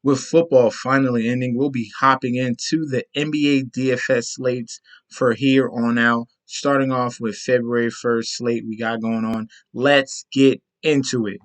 With football finally ending, we'll be hopping into the NBA DFS slates for here on out. Starting off with February 1st slate we got going on. Let's get into it.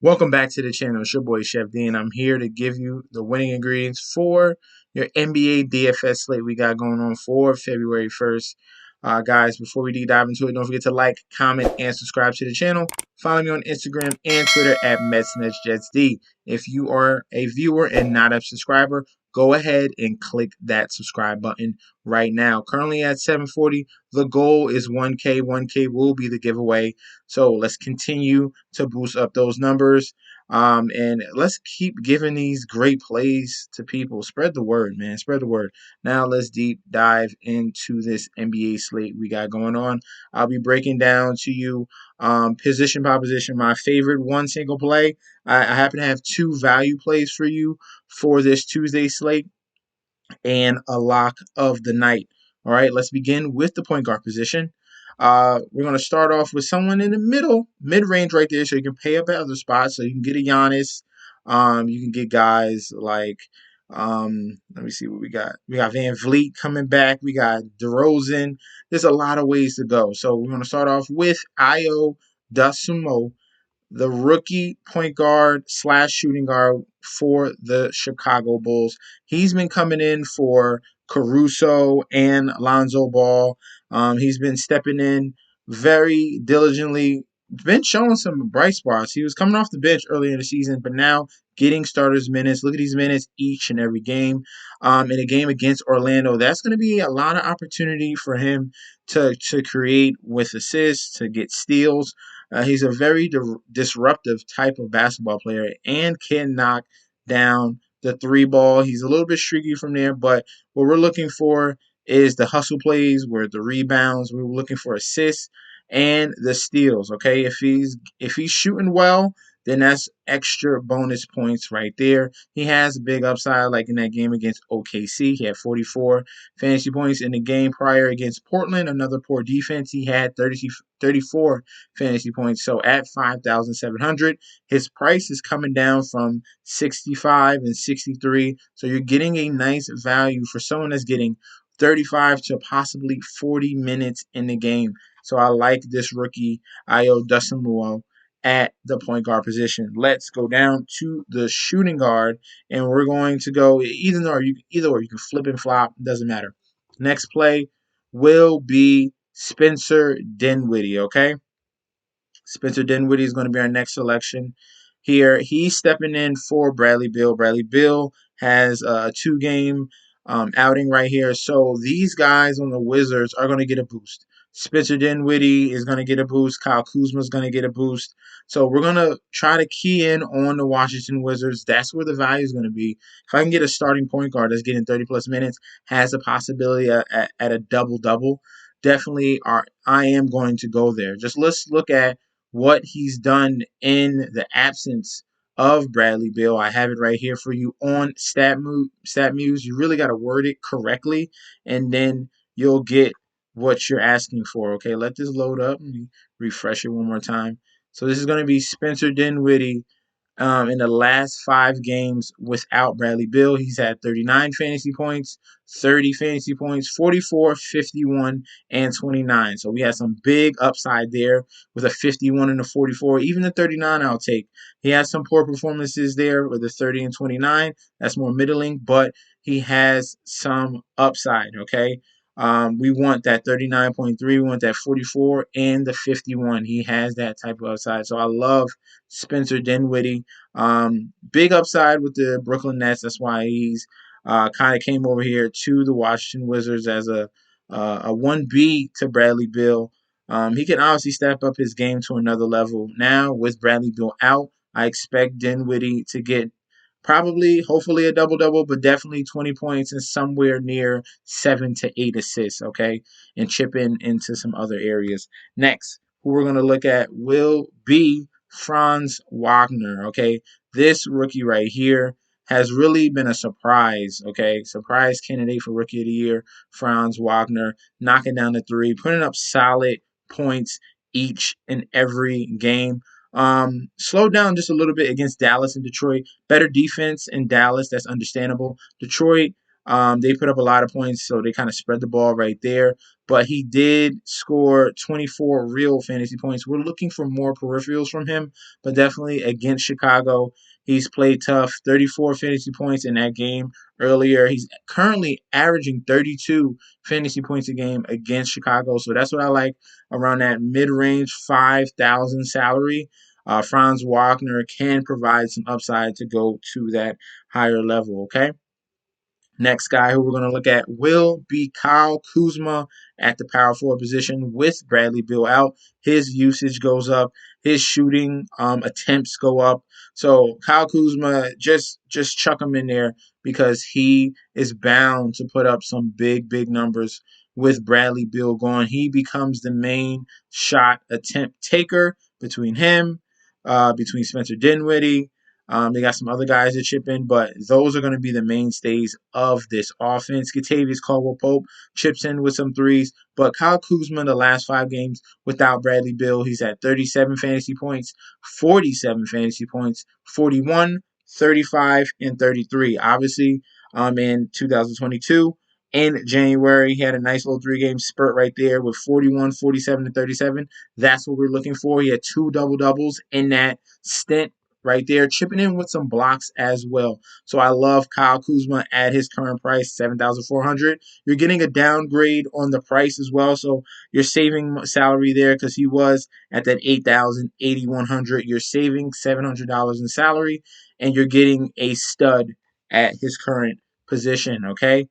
Welcome back to the channel. It's your boy Chef D, and I'm here to give you the winning ingredients for your NBA DFS slate we got going on for February 1st. Guys, before we deep dive into it, don't forget to like, comment, and subscribe to the channel. Follow me on Instagram and Twitter at MetsNetsJetsD. If you are a viewer and not a subscriber, go ahead and click that subscribe button right now. Currently at 740, the goal is 1K. 1K will be the giveaway. So let's continue to boost up those numbers. And let's keep giving these great plays to people. Spread the word, man. Spread the word. Now let's deep dive into this NBA slate we got going on. I'll be breaking down to you position by position my favorite one single play. I happen to have two value plays for you for this Tuesday slate and a lock of the night. All right, let's begin with the point guard position. We're going to start off with someone in the middle, mid-range right there, so you can pay up at other spots. So you can get a Giannis. You can get guys like, let me see what we got. We got Van Vliet coming back. We got DeRozan. There's a lot of ways to go. So we're going to start off with Io Dosunmu, the rookie point guard slash shooting guard for the Chicago Bulls. He's been coming in for Caruso and Lonzo Ball. He's been stepping in very diligently. Been showing some bright spots. He was coming off the bench earlier in the season, but now getting starters minutes. Look at these minutes each and every game. In a game against Orlando, that's going to be a lot of opportunity for him to create with assists, to get steals. He's a very disruptive type of basketball player and can knock down the three ball. He's a little bit streaky from there, but what we're looking for is the hustle plays, where the rebounds. We're looking for assists and the steals. Okay, if he's shooting well, then that's extra bonus points right there. He has a big upside, like in that game against OKC. He had 44 fantasy points in the game prior against Portland, another poor defense. He had 34 fantasy points. So at 5,700, his price is coming down from 65 and 63. So you're getting a nice value for someone that's getting 35 to possibly 40 minutes in the game. So I like this rookie, Io Dosunmu, at the point guard position. Let's go down to the shooting guard, and we're going to go either or. You can flip and flop, doesn't matter. Next play will be Spencer Dinwiddie. Okay, Spencer Dinwiddie is going to be our next selection here. He's stepping in for Bradley Beal. Bradley Beal has a two-game outing right here. So these guys on the Wizards are going to get a boost. Spencer Dinwiddie is going to get a boost. Kyle Kuzma is going to get a boost. So we're going to try to key in on the Washington Wizards. That's where the value is going to be. If I can get a starting point guard that's getting 30-plus minutes, has a possibility at a double-double, definitely I am going to go there. Just let's look at what he's done in the absence of Bradley Beal. I have it right here for you on StatMuse. You really got to word it correctly, and then you'll get what you're asking for. Okay, let this load up. Let me refresh it one more time. So this is going to be Spencer Dinwiddie. In the last 5 games without Bradley Beal, he's had 39 fantasy points, 30 fantasy points, 44, 51, and 29. So we had some big upside there with a 51 and a 44. Even the 39 I'll take. He has some poor performances there with the 30 and 29. That's more middling, but he has some upside, okay? We want that 39.3, we want that 44, and the 51. He has that type of upside. So I love Spencer Dinwiddie. Big upside with the Brooklyn Nets. That's why he's kind of came over here to the Washington Wizards as a 1B to Bradley Beal. He can obviously step up his game to another level. Now, with Bradley Beal out, I expect Dinwiddie to get probably, hopefully, a double-double, but definitely 20 points and somewhere near 7 to 8 assists, okay, and chip into some other areas. Next, who we're going to look at will be Franz Wagner, okay? This rookie right here has really been a surprise, okay? Surprise candidate for Rookie of the Year, Franz Wagner, knocking down the three, putting up solid points each and every game. Slowed down just a little bit against Dallas and Detroit. Better defense in Dallas, that's understandable. Detroit, they put up a lot of points, so they kind of spread the ball right there. But he did score 24 real fantasy points. We're looking for more peripherals from him, but definitely against Chicago, he's played tough. 34 fantasy points in that game earlier. He's currently averaging 32 fantasy points a game against Chicago, so that's what I like around that mid-range 5,000 salary. Franz Wagner can provide some upside to go to that higher level, okay? Next guy who we're going to look at will be Kyle Kuzma at the power forward position with Bradley Beal out. His usage goes up. His shooting attempts go up. So Kyle Kuzma, just chuck him in there because he is bound to put up some big numbers with Bradley Beal gone. He becomes the main shot attempt taker between him, between Spencer Dinwiddie. They got some other guys to chip in, but those are going to be the mainstays of this offense. Kentavious Caldwell-Pope chips in with some threes, but Kyle Kuzma the last 5 games without Bradley Beal, he's at 37 fantasy points, 47 fantasy points, 41, 35, and 33. Obviously, in 2022, in January, he had a nice little 3-game spurt right there with 41, 47, and 37. That's what we're looking for. He had 2 double-doubles in that stint right there, chipping in with some blocks as well. So I love Kyle Kuzma at his current price, 7,400. You're getting a downgrade on the price as well, so you're saving salary there because he was at that 8,000, 8,100. You're saving $700 in salary, and you're getting a stud at his current position, okay?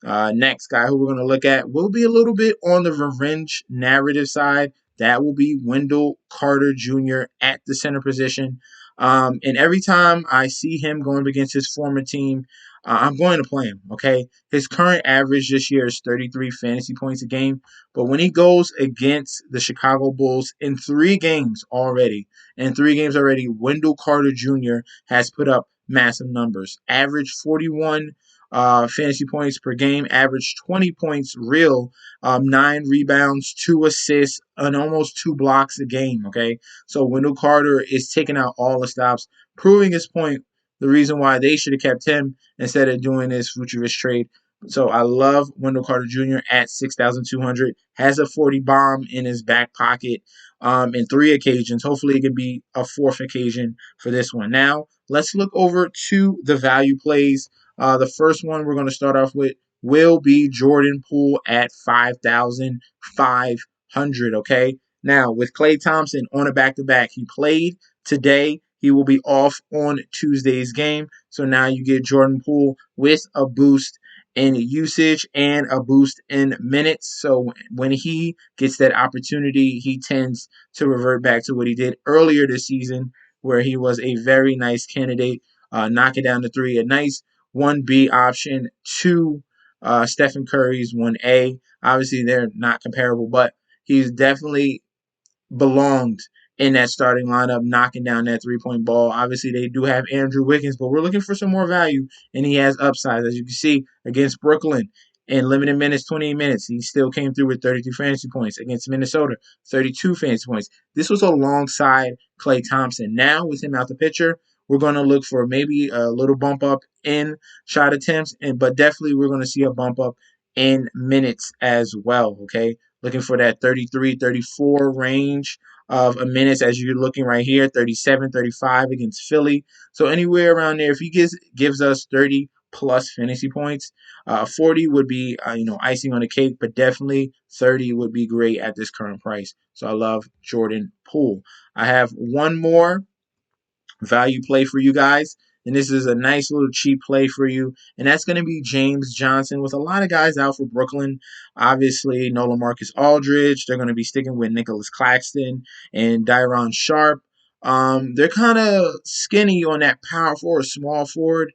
Next guy who we're going to look at will be a little bit on the revenge narrative side. That will be Wendell Carter Jr. at the center position. And every time I see him going against his former team, I'm going to play him, okay? His current average this year is 33 fantasy points a game. But when he goes against the Chicago Bulls in 3 games already, Wendell Carter Jr. has put up massive numbers. Average 41 fantasy points per game, average 20 points real, 9 rebounds, 2 assists, and almost 2 blocks a game, okay? So Wendell Carter is taking out all the stops, proving his point, the reason why they should have kept him instead of doing this Vucevic trade. So I love Wendell Carter Jr. at 6,200. Has a 40 bomb in his back pocket in 3 occasions. Hopefully it can be a 4th occasion for this one. Now, let's look over to the value plays. The first one we're going to start off with will be Jordan Poole at 5,500. Okay. Now, with Klay Thompson on a back-to-back, he played today. He will be off on Tuesday's game. So now you get Jordan Poole with a boost in usage and a boost in minutes. So when he gets that opportunity, he tends to revert back to what he did earlier this season, where he was a very nice candidate, knocking down the three, a nice 1B option to Stephen Curry's 1A. Obviously, they're not comparable, but he's definitely belonged in that starting lineup, knocking down that 3-point ball. Obviously, they do have Andrew Wiggins, but we're looking for some more value, and he has upside. As you can see, against Brooklyn in limited minutes, 28 minutes, he still came through with 33 fantasy points. Against Minnesota, 32 fantasy points. This was alongside Klay Thompson. Now, with him out the picture, we're going to look for maybe a little bump up in shot attempts, but definitely we're going to see a bump up in minutes as well, okay? Looking for that 33, 34 range of minutes as you're looking right here, 37, 35 against Philly. So anywhere around there, if he gives us 30 plus fantasy points, 40 would be icing on the cake, but definitely 30 would be great at this current price. So I love Jordan Poole. I have one more value play for you guys. And this is a nice little cheap play for you. And that's going to be James Johnson with a lot of guys out for Brooklyn. Obviously, no LaMarcus Aldridge. They're going to be sticking with Nicholas Claxton and Dyron Sharp. They're kind of skinny on that power forward, small forward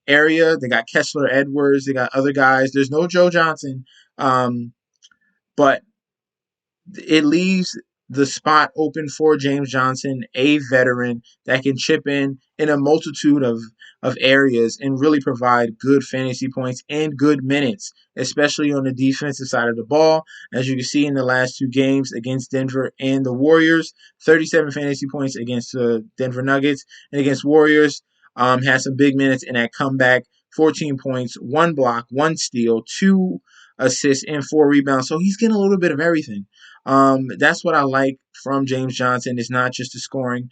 area. They got Kessler Edwards. They got other guys. There's no Joe Johnson. But it leaves the spot open for James Johnson, a veteran that can chip in a multitude of of areas and really provide good fantasy points and good minutes, especially on the defensive side of the ball. As you can see in the last two games against Denver and the Warriors, 37 fantasy points against the Denver Nuggets and against Warriors. Had some big minutes in that comeback. 14 points, 1 block, 1 steal, 2 assists, and 4 rebounds. So he's getting a little bit of everything. That's what I like from James Johnson. It's not just the scoring.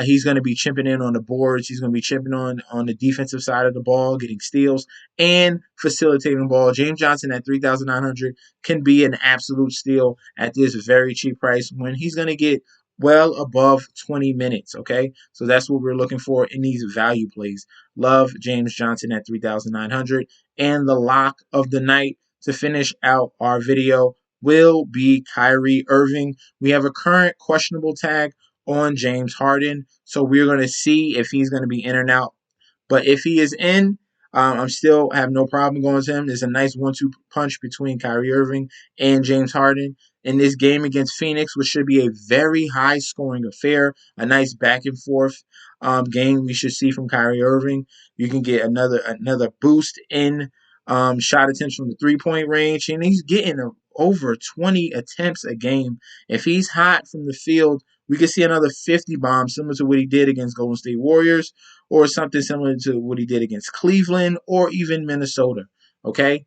He's going to be chipping in on the boards. He's going to be chipping on the defensive side of the ball, getting steals and facilitating the ball. James Johnson at 3,900 can be an absolute steal at this very cheap price when he's going to get well above 20 minutes, okay? So that's what we're looking for in these value plays. Love James Johnson at 3,900. And the lock of the night to finish out our video will be Kyrie Irving. We have a current questionable tag on James Harden, so we're going to see if he's going to be in or out. But if he is in, I'm still have no problem going to him. There's a nice 1-2 punch between Kyrie Irving and James Harden in this game against Phoenix, which should be a very high scoring affair, a nice back and forth game we should see from Kyrie Irving. You can get another boost in shot attempts from the 3-point range, and he's getting over 20 attempts a game. If he's hot from the field, we could see another 50 bombs, similar to what he did against Golden State Warriors, or something similar to what he did against Cleveland or even Minnesota. Okay?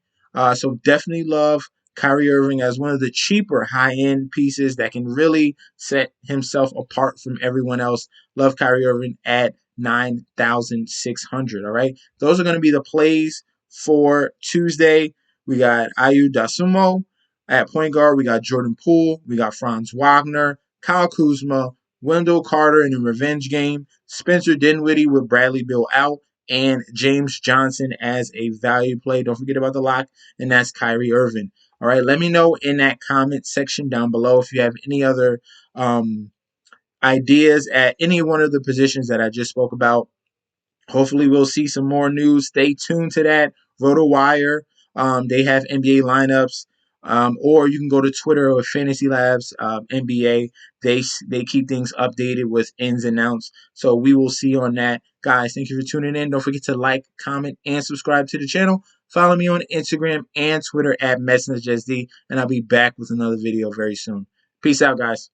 So definitely love Kyrie Irving as one of the cheaper high-end pieces that can really set himself apart from everyone else. Love Kyrie Irving at 9,600. All right? Those are going to be the plays for Tuesday. We got Ayu Dosunmu at point guard. We got Jordan Poole. We got Franz Wagner, Kyle Kuzma, Wendell Carter in the revenge game, Spencer Dinwiddie with Bradley Beal out, and James Johnson as a value play. Don't forget about the lock, and that's Kyrie Irving. All right, let me know in that comment section down below if you have any other ideas at any one of the positions that I just spoke about. Hopefully, we'll see some more news. Stay tuned to that. RotoWire, they have NBA lineups. Or you can go to Twitter with Fantasy Labs NBA. They keep things updated with ins and outs. So we will see on that. Guys, thank you for tuning in. Don't forget to like, comment, and subscribe to the channel. Follow me on Instagram and Twitter at MessageSD, and I'll be back with another video very soon. Peace out, guys.